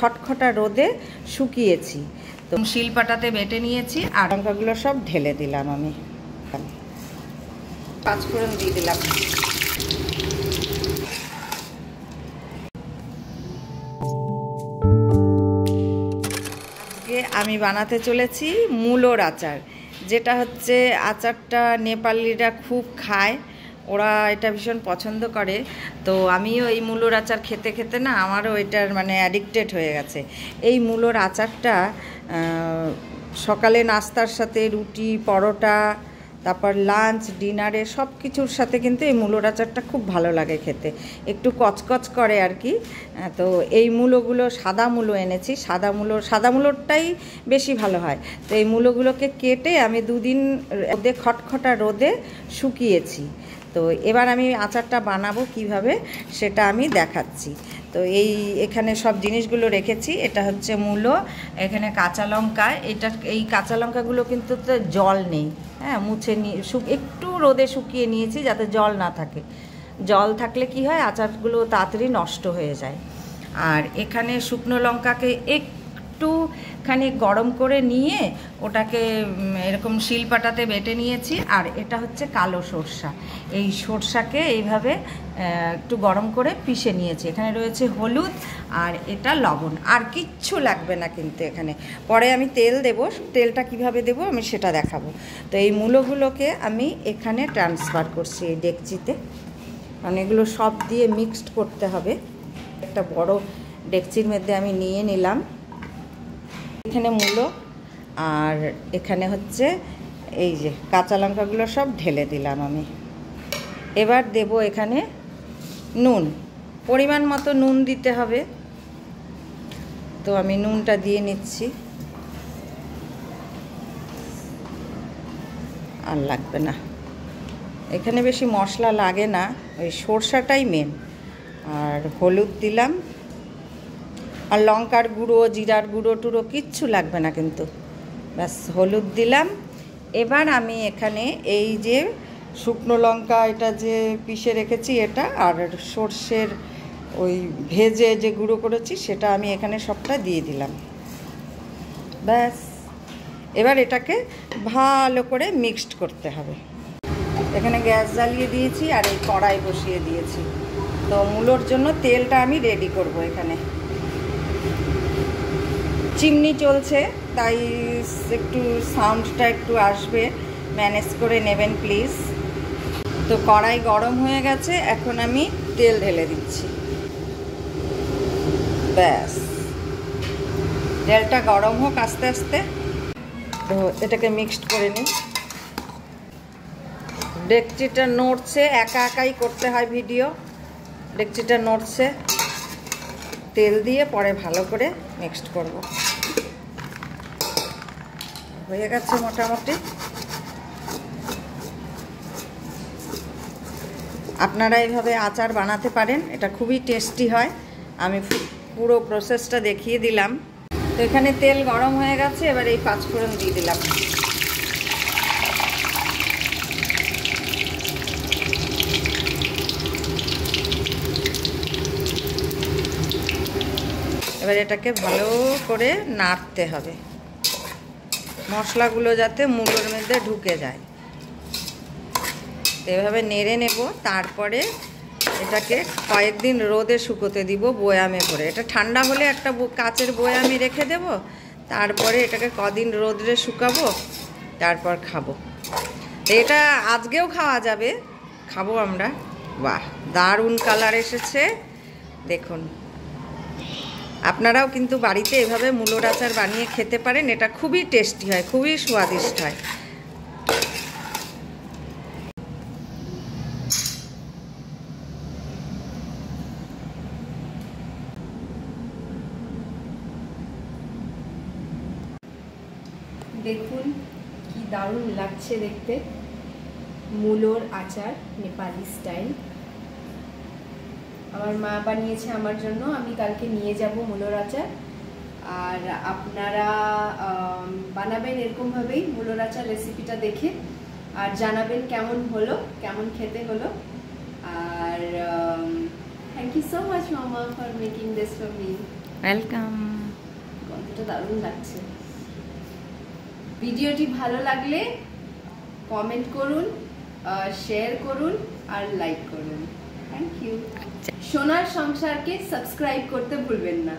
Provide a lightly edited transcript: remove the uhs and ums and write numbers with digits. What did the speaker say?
খটখটা রোদে শুকিয়েছি। তো শিলপাটাতে বেটে নিয়েছি আর লঙ্কাগুলো সব ঢেলে দিলাম। আমি পাঁচফোড়ন দিয়ে দিলাম। আজকে আমি বানাতে চলেছি মূলোর আচার, যেটা হচ্ছে আচারটা নেপালিরা খুব খায়, ওরা এটা ভীষণ পছন্দ করে। তো আমিও এই মূলোর আচার খেতে খেতে না আমারও এটার মানে অ্যাডিক্টেড হয়ে গেছে। এই মূলোর আচারটা সকালে নাস্তার সাথে রুটি, পরোটা, তারপর লাঞ্চ, ডিনারে সব কিছুর সাথে কিন্তু এই মূলোর আচারটা খুব ভালো লাগে খেতে, একটু কচকচ করে আর কি। তো এই মূলোগুলো সাদা মূলো এনেছি, সাদা মূলোরটাই বেশি ভালো হয়। তো এই মূলোগুলোকে কেটে আমি দুদিন রোদে খটখটা রোদে শুকিয়েছি। তো এবার আমি আচারটা বানাবো কিভাবে সেটা আমি দেখাচ্ছি। তো এখানে সব জিনিসগুলো রেখেছি। এটা হচ্ছে মূলো, এখানে কাঁচা লঙ্কা। এই কাঁচা লঙ্কাগুলো কিন্তু তো জল নেই, হ্যাঁ, মুছে নিয়ে একটু রোদে শুকিয়ে নিয়েছি যাতে জল না থাকে। জল থাকলে কি হয়, আচারগুলো তাড়াতাড়ি নষ্ট হয়ে যায়। আর এখানে শুকনো লঙ্কাকে একটুখানি গরম করে নিয়ে ওটাকে এরকম শিলপাটাতে বেটে নিয়েছি। আর এটা হচ্ছে কালো সরষা, এই সরষাকে এইভাবে একটু গরম করে পিষে নিয়েছি। এখানে রয়েছে হলুদ আর এটা লবণ, আর কিচ্ছু লাগবে না কিন্তু এখানে। পরে আমি তেল দেব, তেলটা কিভাবে দেব আমি সেটা দেখাবো। তো এই মূলোগুলোকে আমি এখানে ট্রান্সফার করছি এই ডেকচিতে, কারণ এগুলো সব দিয়ে মিক্সড করতে হবে। একটা বড় ডেকচির মধ্যে আমি নিয়ে নিলাম। এখানে মূলো আর এখানে হচ্ছে এই যে কাঁচা লঙ্কাগুলো সব ঢেলে দিলাম আমি। এবার দেব এখানে নুন, পরিমাণ মতো নুন দিতে হবে। তো আমি নুনটা দিয়ে নিচ্ছি, আর লাগবে না। এখানে বেশি মশলা লাগে না, ওই সরষাটাই মেন। আর হলুদ দিলাম, আর লঙ্কার গুঁড়ো, জিরার গুঁড়ো টুড়ো কিচ্ছু লাগবে না কিন্তু, ব্যাস হলুদ দিলাম। এবার আমি এখানে এই যে শুকনো লঙ্কা এটা যে পিষে রেখেছি এটা, আর সর্ষের ওই ভেজে যে গুঁড়ো করেছি সেটা আমি এখানে সবটা দিয়ে দিলাম। ব্যাস এবার এটাকে ভালো করে মিক্সড করতে হবে। এখানে গ্যাস জ্বালিয়ে দিয়েছি আর এই কড়াই বসিয়ে দিয়েছি। তো মূলোর জন্য তেলটা আমি রেডি করব। এখানে চিমনি চলছে, তাই একটু সাউন্ডটা একটু আসবে, ম্যানেজ করে নেবেন প্লিজ। তো কড়াই গরম হয়ে গেছে, এখন আমি তেল ঢেলে দিচ্ছি। ব্যাস তেলটা গরম হোক আস্তে আস্তে। তো এটাকে মিক্সড করে নিই। ডেকচিটা নড়ছে, একা একাই করতে হয় ভিডিও। ডেকচিটা নড়ছে, তেল দিয়ে পরে ভালো করে মিক্সড করব। হয়ে গেছে মোটামুটি। আপনারা এইভাবে আচার বানাতে পারেন, এটা খুবই টেস্টি হয়। আমি পুরো প্রসেসটা দেখিয়ে দিলাম। তো এখানে তেল গরম হয়ে গেছে, এবার এই পাঁচফোড়ন দিয়ে দিলাম। এবার এটাকে ভালো করে নাড়তে হবে, মশলাগুলো যাতে মূলোর মধ্যে ঢুকে যায়। এভাবে নেড়ে নেব। তারপরে এটাকে কয়েকদিন রোদে শুকোতে দিব বয়ামে করে। এটা ঠান্ডা হলে একটা কাচের বয়ামে রেখে দেব, তারপরে এটাকে কদিন রোদে শুকাবো, তারপর খাবো। এটা আজকেও খাওয়া যাবে, খাবো আমরা। বাহ, দারুণ কালার এসেছে দেখুন। আপনারাও কিন্তু বাড়িতে এভাবে মূলোর আচার বানিয়ে খেতে পারেন, এটা খুবই টেস্টি হয়, খুবই স্বাদিষ্ট হয়। দেখুন কি দারুণ লাগছে দেখতে, মূলোর আচার নেপালি স্টাইল। আমার মা বানিয়েছে আমার জন্য, আমি কালকে নিয়ে যাব মূলোর আচার। আর আপনারা বানাবেন এরকমভাবেই মূলোর আচার রেসিপিটা দেখে, আর জানাবেন কেমন হলো, কেমন খেতে হলো। আর থ্যাংক ইউ সো মাচ মামা for making this for me. Welcome. গন্ধটা দারুণ লাগছে। ভিডিওটি ভালো লাগলে কমেন্ট করুন, শেয়ার করুন আর লাইক করুন। Thank you. সোনার সংসারকে সাবস্ক্রাইব করতে ভুলবেন না।